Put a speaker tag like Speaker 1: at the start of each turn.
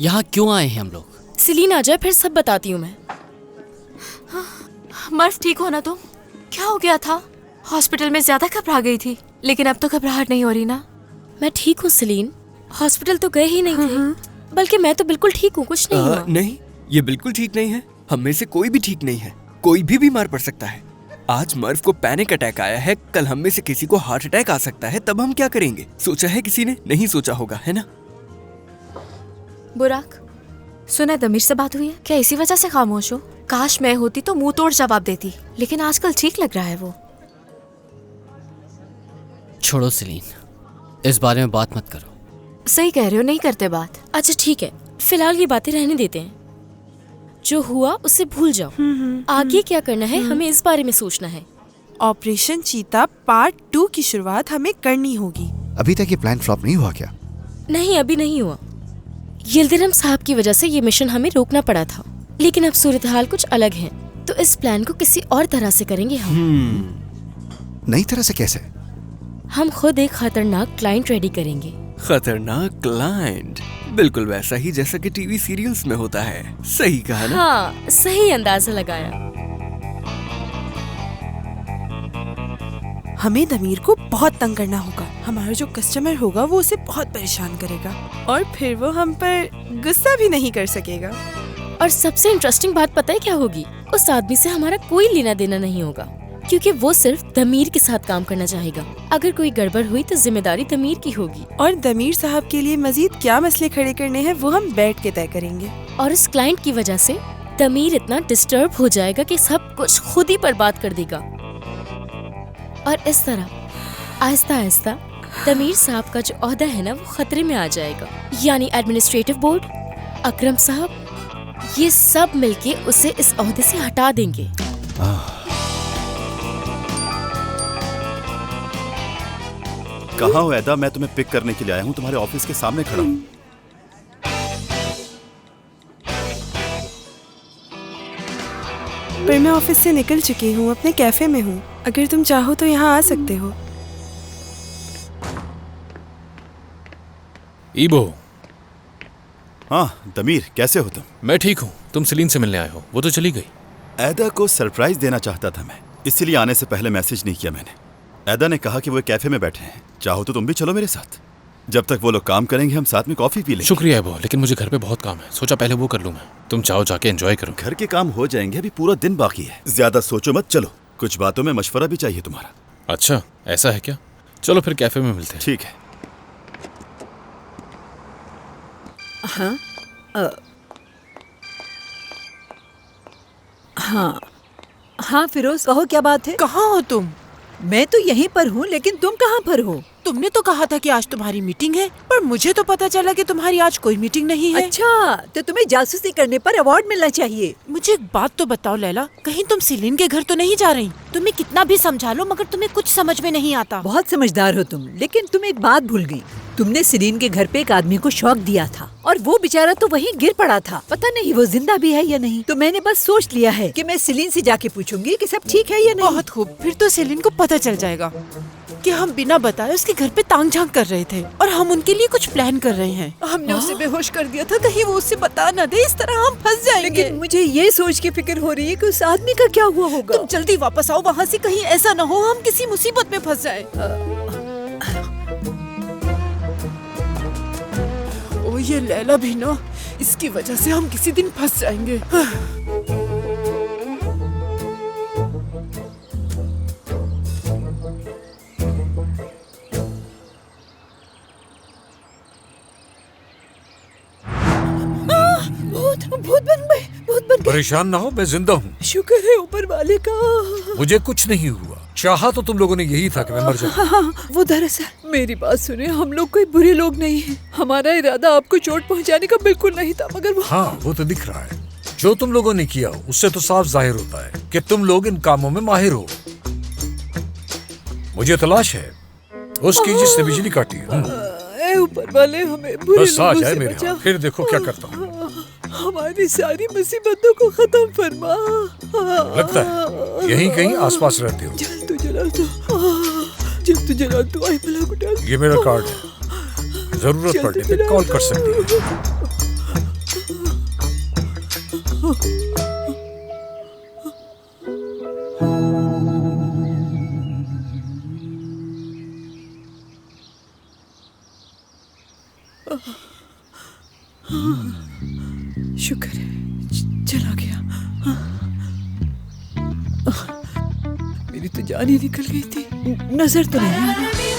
Speaker 1: यहाँ क्यों आए हैं हम लोग?
Speaker 2: सेलिन आ जाए फिर सब बताती हूँ मैं।
Speaker 3: मर्फ ठीक हो ना तुम? क्या हो गया था? हॉस्पिटल में ज्यादा घबरा गई थी, लेकिन अब तो घबराहट नहीं हो रही ना?
Speaker 2: मैं ठीक हूँ सेलिन, हॉस्पिटल तो गए ही नहीं थे। बल्कि मैं तो बिल्कुल ठीक हूँ, कुछ नहीं हुआ।
Speaker 4: नहीं, ये बिल्कुल ठीक नहीं है। हम में से कोई भी ठीक नहीं है। कोई भी बीमार पड़ सकता है। आज मर्फ को पैनिक अटैक आया है, कल हम में से किसी को हार्ट अटैक आ सकता है। तब हम क्या करेंगे? सोचा है किसी ने? नहीं सोचा होगा, है ना?
Speaker 3: बुराक, सुना दमीर से बात हुई है? क्या इसी वजह से खामोश हो? काश मैं होती तो मुंह तोड़ जवाब देती, लेकिन आजकल ठीक लग रहा है वो।
Speaker 1: छोड़ो सेलिन, इस बारे में बात मत करो।
Speaker 3: सही कह रहे हो, नहीं करते बात।
Speaker 2: अच्छा ठीक है, फिलहाल ये बातें रहने देते हैं। जो हुआ उसे भूल जाओ। आगे क्या करना है हमें इस बारे में सोचना है।
Speaker 5: ऑपरेशन चीता पार्ट 2 की शुरुआत हमें करनी होगी।
Speaker 6: अभी तक ये प्लान फ्लॉप नहीं हुआ क्या?
Speaker 2: नहीं, अभी नहीं हुआ। यिल्दिरम साहब की वजह से ये मिशन हमें रोकना पड़ा था, लेकिन अब सूरत हाल कुछ अलग है, तो इस प्लान को किसी और तरह से करेंगे हम।
Speaker 6: नई तरह से कैसे?
Speaker 2: हम खुद एक खतरनाक क्लाइंट रेडी करेंगे।
Speaker 4: खतरनाक क्लाइंट? बिल्कुल वैसा ही जैसा कि टीवी सीरियल्स में होता है। सही कहा ना?
Speaker 2: हाँ, सही अंदाजा लगाया।
Speaker 5: हमें दमीर को बहुत तंग करना होगा। हमारा जो कस्टमर होगा वो उसे बहुत परेशान करेगा और फिर वो हम पर गुस्सा भी नहीं कर सकेगा।
Speaker 2: और सबसे इंटरेस्टिंग बात पता है क्या होगी? उस आदमी से हमारा कोई लेना देना नहीं होगा, क्योंकि वो सिर्फ दमीर के साथ काम करना चाहेगा। अगर कोई गड़बड़ हुई तो जिम्मेदारी दमीर की होगी।
Speaker 5: और दमीर साहब के लिए मजीद क्या मसले खड़े करने हैं वो हम बैठ के तय करेंगे।
Speaker 2: और इस क्लाइंट की वजह से दमीर इतना डिस्टर्ब हो जाएगा कि सब कुछ खुद ही बर्बाद कर देगा। और इस तरह आहिस्ता आहिस्ता दमीर साहब का जो ओहदा है ना वो खतरे में आ जाएगा। यानी एडमिनिस्ट्रेटिव बोर्ड, अकरम साहब, ये सब मिलके उसे इस ओहदे से हटा देंगे।
Speaker 7: कहाँ हो ऐदा? मैं तुम्हें पिक करने के लिए आया हूँ, तुम्हारे ऑफिस के सामने खड़ा हूँ।
Speaker 5: पर मैं ऑफिस से निकल चुकी हूँ, अपने कैफे में हूँ। अगर तुम चाहो तो यहाँ आ सकते हो।
Speaker 8: ईबो।
Speaker 7: हाँ दमीर, कैसे हो तुम?
Speaker 8: मैं ठीक हूँ। तुम सेलिन से मिलने आए हो? वो तो चली गई।
Speaker 7: ऐदा को सरप्राइज देना चाहता था मैं, इसलिए आने से पहले मैसेज नहीं किया मैंने। ऐदा ने कहा कि वो कैफे में बैठे हैं, चाहो तो तुम भी चलो मेरे साथ। जब तक वो लोग काम करेंगे हम साथ में कॉफी पी लेंगे।
Speaker 8: शुक्रिया ईबो, लेकिन मुझे घर पे बहुत काम है, सोचा पहले वो कर लूँ मैं। तुम चाहो जाके एंजॉय करो।
Speaker 7: घर के काम हो जाएंगे, अभी पूरा दिन बाकी है। ज्यादा सोचो मत, चलो। कुछ बातों में मशवरा भी चाहिए तुम्हारा।
Speaker 8: अच्छा, ऐसा है क्या? चलो फिर कैफे में मिलते हैं।
Speaker 7: ठीक है।
Speaker 9: हाँ फिरोज, कहो क्या बात है?
Speaker 5: कहाँ हो तुम?
Speaker 9: मैं तो यहीं पर हूँ, लेकिन तुम कहाँ पर हो?
Speaker 5: तुमने तो कहा था कि आज तुम्हारी मीटिंग है, पर मुझे तो पता चला कि तुम्हारी आज कोई मीटिंग नहीं है।
Speaker 9: अच्छा, तो तुम्हें जासूसी करने पर अवार्ड मिलना चाहिए।
Speaker 5: मुझे एक बात तो बताओ लैला, कहीं तुम सेलिन के घर तो नहीं जा रही? तुम्हें कितना भी समझा लो मगर तुम्हें कुछ समझ में नहीं आता।
Speaker 9: बहुत समझदार हो तुम, लेकिन तुम एक बात भूल गई। तुमने सेलिन के घर पे एक आदमी को शॉक दिया था और वो बेचारा तो वहीं गिर पड़ा था। पता नहीं वो जिंदा भी है या नहीं। तो मैंने बस सोच लिया है कि मैं सेलिन से जाके पूछूंगी कि सब ठीक है या नहीं।
Speaker 5: बहुत खूब, फिर तो सेलिन को पता चल जाएगा कि हम बिना बताए उसके घर पे तांग झांक कर रहे थे और हम उनके लिए कुछ प्लान कर रहे हैं। हमने उसे बेहोश कर दिया था, कहीं वो उसे बता न दे, इस तरह हम फंस जाएंगे।
Speaker 9: लेकिन मुझे ये सोच के फिक्र हो रही है कि उस आदमी का क्या हुआ होगा।
Speaker 5: तुम जल्दी वापस आओ वहाँ से, कहीं ऐसा न हो हम किसी मुसीबत में फंस जाए। ओ ये लैला भी ना, इसकी वजह से हम किसी दिन फंस जाएंगे।
Speaker 9: भूत बन गए, भूत बन गए।
Speaker 8: परेशान ना हो, मैं जिंदा हूँ।
Speaker 9: शुक्र है ऊपर वाले का।
Speaker 8: मुझे कुछ नहीं हुआ। चाहा तो तुम लोगों ने यही था कि मैं मर जाऊं।
Speaker 9: हाँ, वो दरअसल मेरी बात सुने, हम लोग कोई बुरे लोग नहीं हैं। हमारा इरादा आपको चोट पहुंचाने का बिल्कुल नहीं था, मगर
Speaker 8: हाँ वो तो दिख रहा है। जो तुम लोगों ने किया उससे तो साफ जाहिर होता है कि तुम लोग इन कामों में माहिर हो। मुझे तलाश है उसकी जिसने बिजली काटी है।
Speaker 9: ऊपर वाले हमें बुरे
Speaker 8: बस आ
Speaker 9: लोगों
Speaker 8: जाए
Speaker 9: से
Speaker 8: मेरे
Speaker 9: बचा।
Speaker 8: हाथ, फिर देखो क्या करता हूँ।
Speaker 9: हमारी सारी मुसीबतों को खत्म फरमा।
Speaker 8: लगता है यहीं कहीं आसपास रहते हो।
Speaker 9: जल तो जला तो, जल तो जला तो। आई भला को डाल।
Speaker 8: ये मेरा कार्ड है, जरूरत पड़ने पे कॉल कर सकते हो।
Speaker 5: शुक्र है चला गया। मेरी तो जान ही निकल गई थी। नजर तो नहीं आ रहा।